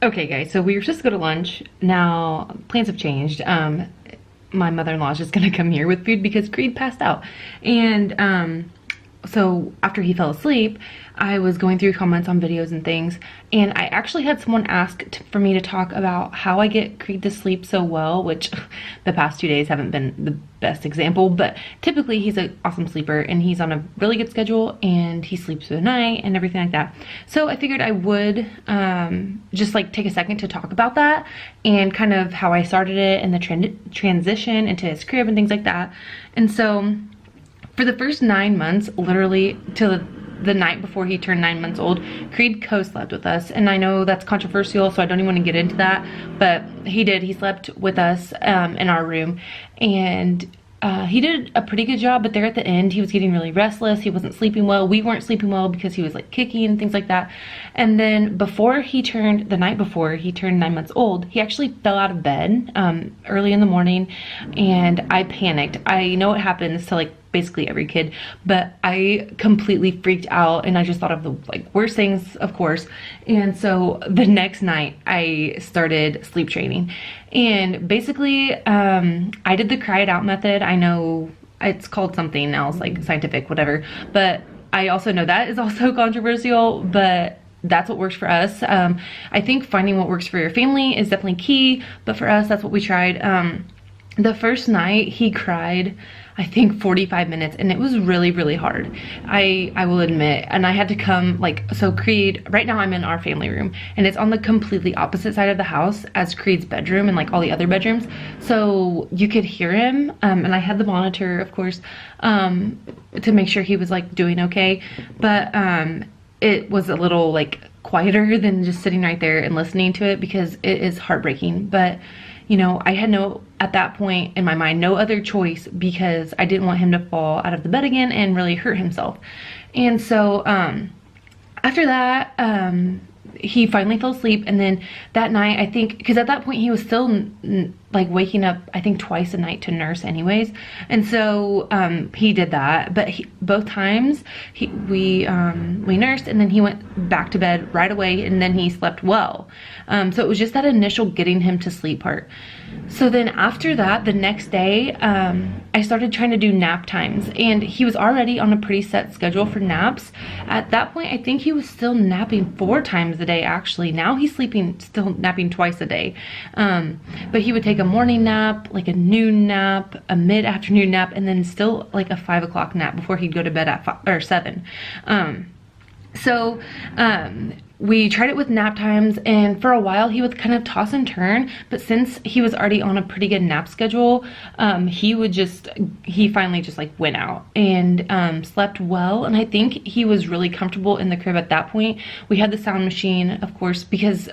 Okay guys, so we were supposed to go to lunch. Now plans have changed. My mother-in-law is just gonna come here with food because Creed passed out. And so after he fell asleep, I was going through comments on videos and things, and I actually had someone ask for me to talk about how I get Creed to sleep so well, which the past 2 days haven't been the best example, but typically he's an awesome sleeper and he's on a really good schedule and he sleeps through the night and everything like that. So I figured I would just like take a second to talk about that and kind of how I started it and the transition into his crib and things like that. And so for the first 9 months, literally till the night before he turned 9 months old, Creed co-slept with us. And I know that's controversial, so I don't even want to get into that, but he did. He slept with us in our room, and he did a pretty good job, but there at the end, he was getting really restless. He wasn't sleeping well. We weren't sleeping well because he was like kicking and things like that. And then the night before he turned 9 months old, he actually fell out of bed early in the morning, and I panicked. I know it happens to like basically every kid, but I completely freaked out and I just thought of the like worst things, of course. And so the next night I started sleep training, and basically I did the cry it out method. I know it's called something else, like scientific, whatever, but I also know that is also controversial, but that's what works for us. I think finding what works for your family is definitely key, but for us, that's what we tried. The first night he cried, I think 45 minutes, and it was really, really hard. I will admit, and I had to come like, so Creed, right now I'm in our family room and it's on the completely opposite side of the house as Creed's bedroom and like all the other bedrooms. So you could hear him, and I had the monitor, of course, to make sure he was like doing okay. But it was a little like quieter than just sitting right there and listening to it because it is heartbreaking. But you know, I had at that point in my mind, no other choice because I didn't want him to fall out of the bed again and really hurt himself. And so after that, he finally fell asleep. And then that night, I think, because at that point he was still like waking up, I think twice a night to nurse anyways. And so he did that, but both times we nursed, and then he went back to bed right away, and then he slept well. So it was just that initial getting him to sleep part. So then after that, the next day, I started trying to do nap times, and he was already on a pretty set schedule for naps. At that point, I think he was still napping 4 times a day, actually. Now he's still napping twice a day. But he would take a morning nap, like a noon nap, a mid-afternoon nap, and then still like a 5 o'clock nap before he'd go to bed at 7. We tried it with nap times, and for a while he would kind of toss and turn, but since he was already on a pretty good nap schedule, he finally just like went out and slept well. And I think he was really comfortable in the crib at that point. We had the sound machine, of course, because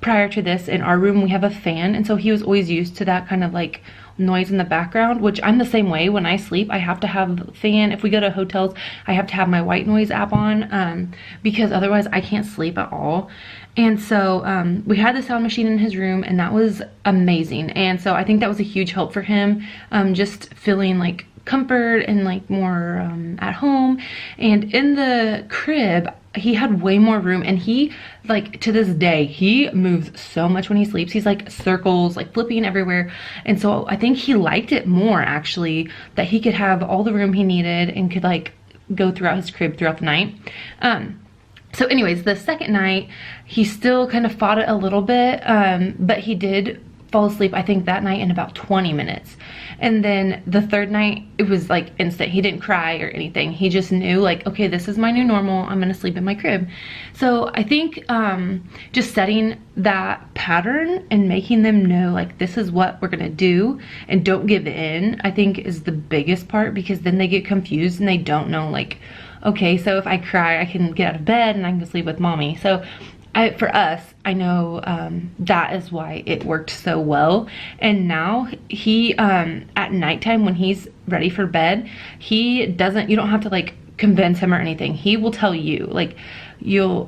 prior to this in our room we have a fan, and so he was always used to that kind of like noise in the background, which I'm the same way. When I sleep, I have to have a fan. If we go to hotels, I have to have my white noise app on because otherwise I can't sleep at all. And so we had the sound machine in his room, and that was amazing. And so I think that was a huge help for him, just feeling like comfort and like more at home. And in the crib, he had way more room, and he, like, to this day, he moves so much when he sleeps. He's like circles, like flipping everywhere. And so I think he liked it more, actually, that he could have all the room he needed and could like go throughout his crib throughout the night. So anyways, the second night he still kind of fought it a little bit, but he did fall asleep, I think, that night in about 20 minutes. And then the third night, it was like instant. He didn't cry or anything. He just knew like, okay, this is my new normal. I'm gonna sleep in my crib. So I think just setting that pattern and making them know like this is what we're gonna do and don't give in, I think is the biggest part, because then they get confused and they don't know like, okay, so if I cry, I can get out of bed and I can go sleep with mommy. So for us, I know that is why it worked so well. And now he, at nighttime when he's ready for bed, you don't have to like convince him or anything. He will tell you, like, he'll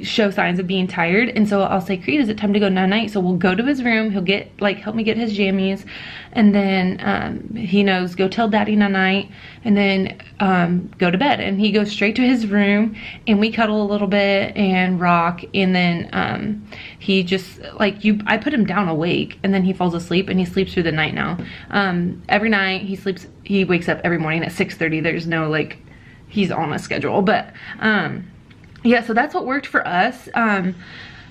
show signs of being tired, and so I'll say, Creed, is it time to go night-night? So we'll go to his room, he'll get like help me get his jammies, and then he knows, go tell daddy night-night, and then go to bed. And he goes straight to his room, and we cuddle a little bit and rock, and then he just like I put him down awake, and then he falls asleep, and he sleeps through the night now. Every night he wakes up every morning at 6:30. There's no like, he's on a schedule. But yeah, so that's what worked for us.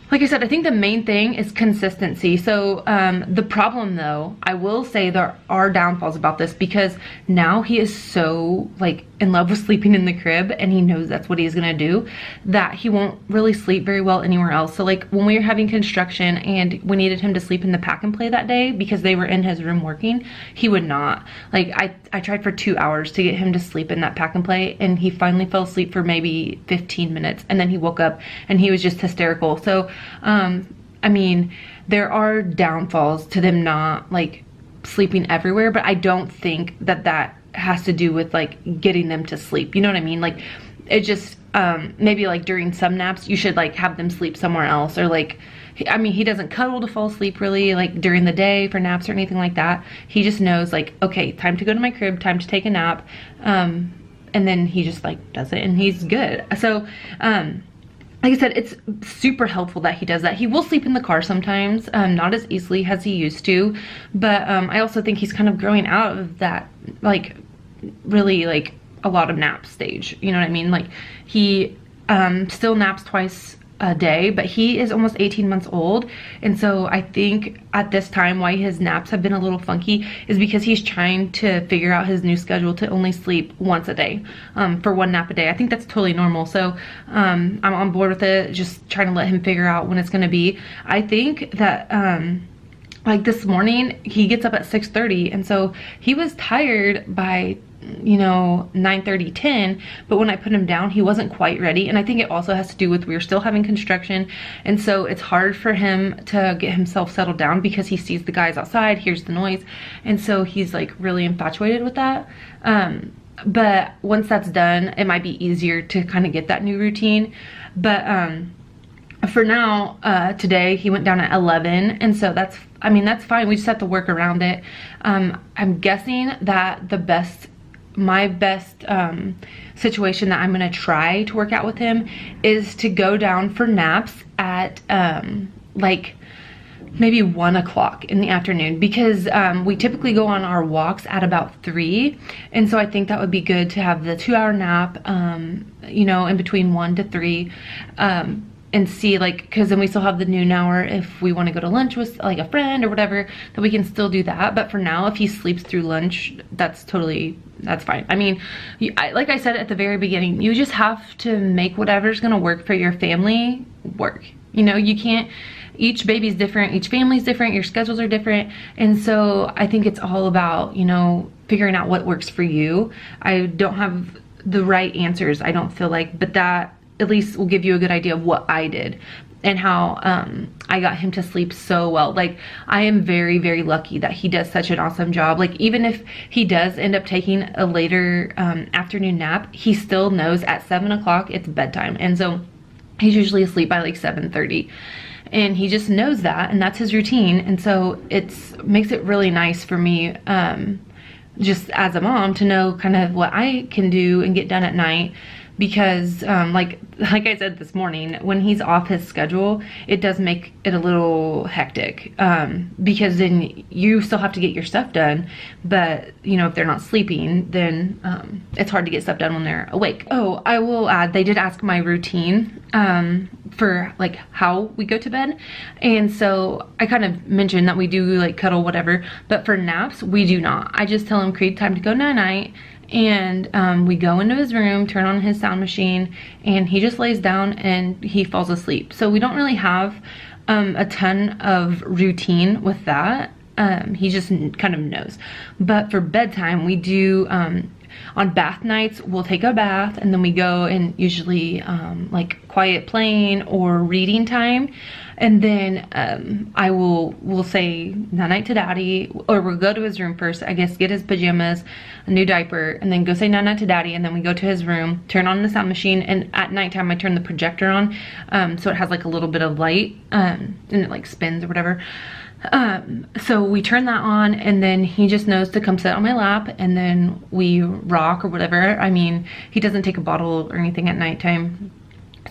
Like I said, I think the main thing is consistency. So the problem though, I will say there are downfalls about this, because now he is so like in love with sleeping in the crib, and he knows that's what he's gonna do, that he won't really sleep very well anywhere else. So like when we were having construction and we needed him to sleep in the pack and play that day because they were in his room working, he would not. Like I tried for 2 hours to get him to sleep in that pack and play, and he finally fell asleep for maybe 15 minutes, and then he woke up and he was just hysterical. So I mean, there are downfalls to them not like sleeping everywhere, but I don't think that has to do with like getting them to sleep. You know what I mean? Like it just, maybe like during some naps, you should like have them sleep somewhere else, or like, I mean, he doesn't cuddle to fall asleep really like during the day for naps or anything like that. He just knows like, okay, time to go to my crib, time to take a nap. And then he just like does it, and he's good. So, like I said, it's super helpful that he does that. He will sleep in the car sometimes, not as easily as he used to, but I also think he's kind of growing out of that, like, really, like, a lot of nap stage. You know what I mean? Like, he still naps twice a day, but he is almost 18 months old, and so I think at this time why his naps have been a little funky is because he's trying to figure out his new schedule to only sleep once a day, for 1 nap a day. I think that's totally normal, so I'm on board with it, just trying to let him figure out when it's going to be. I think that like this morning he gets up at 6:30, and so he was tired by, you know, 9:30, 10, but when I put him down, he wasn't quite ready. And I think it also has to do with, we were still having construction, and so it's hard for him to get himself settled down because he sees the guys outside, hears the noise, and so he's like really infatuated with that. But once that's done, it might be easier to kind of get that new routine. But for now, today he went down at 11, and so that's, I mean, that's fine. We just have to work around it. I'm guessing that my best situation that I'm gonna try to work out with him is to go down for naps at like maybe 1 o'clock in the afternoon, because we typically go on our walks at about 3, and so I think that would be good to have the 2-hour nap, you know, in between 1 to 3, and see, like, because then we still have the noon hour if we want to go to lunch with like a friend or whatever, that we can still do that. But for now, if he sleeps through lunch, that's fine. I mean, like I said at the very beginning, you just have to make whatever's gonna work for your family work. You know, you can't, each baby's different, each family's different, your schedules are different, and so I think it's all about, you know, figuring out what works for you. I don't have the right answers, I don't feel like, but that at least will give you a good idea of what I did and how I got him to sleep so well. Like, I am very, very lucky that he does such an awesome job. Like, even if he does end up taking a later afternoon nap, he still knows at 7 o'clock it's bedtime, and so he's usually asleep by like 7:30, and he just knows that, and that's his routine. And so makes it really nice for me, just as a mom, to know kind of what I can do and get done at night. Because like I said this morning, when he's off his schedule, it does make it a little hectic, because then you still have to get your stuff done, but you know, if they're not sleeping, then it's hard to get stuff done when they're awake. Oh, I will add, they did ask my routine for like how we go to bed, and so I kind of mentioned that we do like cuddle, whatever, but for naps we do not. I just tell him, Creed, time to go night-night, and we go into his room, turn on his sound machine, and he just lays down and he falls asleep. So we don't really have a ton of routine with that. He just kind of knows. But for bedtime, we do, on bath nights, we'll take a bath, and then we go and usually like quiet playing or reading time. And then we'll say night-night to daddy, or we'll go to his room first, I guess, get his pajamas, a new diaper, and then go say night-night to daddy, and then we go to his room, turn on the sound machine, and at nighttime I turn the projector on, so it has like a little bit of light, and it like spins or whatever. So we turn that on, and then he just knows to come sit on my lap, and then we rock or whatever. I mean, he doesn't take a bottle or anything at nighttime.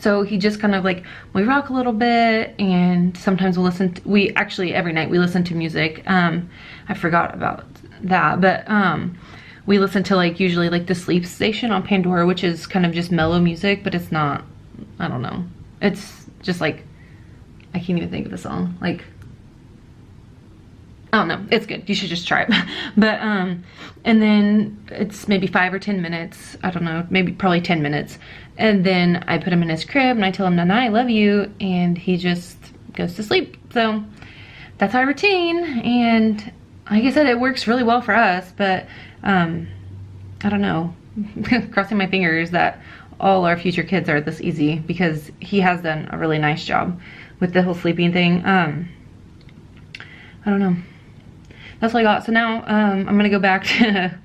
So he just kind of like, we rock a little bit, and sometimes we'll listen to, we actually every night we listen to music. I forgot about that, but we listen to like usually like the Sleep Station on Pandora, which is kind of just mellow music, but it's not, I don't know. It's just like, I can't even think of the song. Like, I don't know, it's good, you should just try it. But and then it's maybe 5 or 10 minutes, I don't know, maybe probably 10 minutes, and then I put him in his crib and I tell him night night, I love you, and he just goes to sleep. So that's our routine, and like I said, it works really well for us. But I don't know, crossing my fingers that all our future kids are this easy, because he has done a really nice job with the whole sleeping thing. I don't know. That's all I got. So now I'm gonna go back to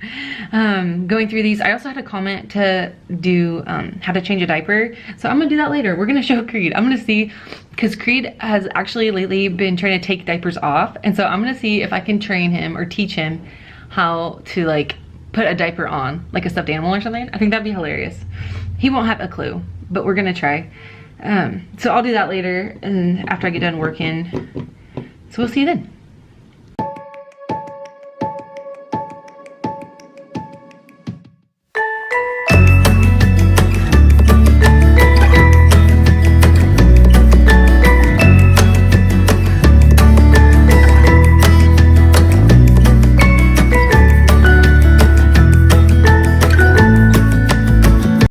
going through these. I also had a comment to do how to change a diaper, so I'm gonna do that later. We're gonna show Creed. I'm gonna see, because Creed has actually lately been trying to take diapers off, and so I'm gonna see if I can train him or teach him how to like put a diaper on, like a stuffed animal or something. I think that'd be hilarious. He won't have a clue, but we're gonna try. So I'll do that later, and after I get done working. So we'll see you then.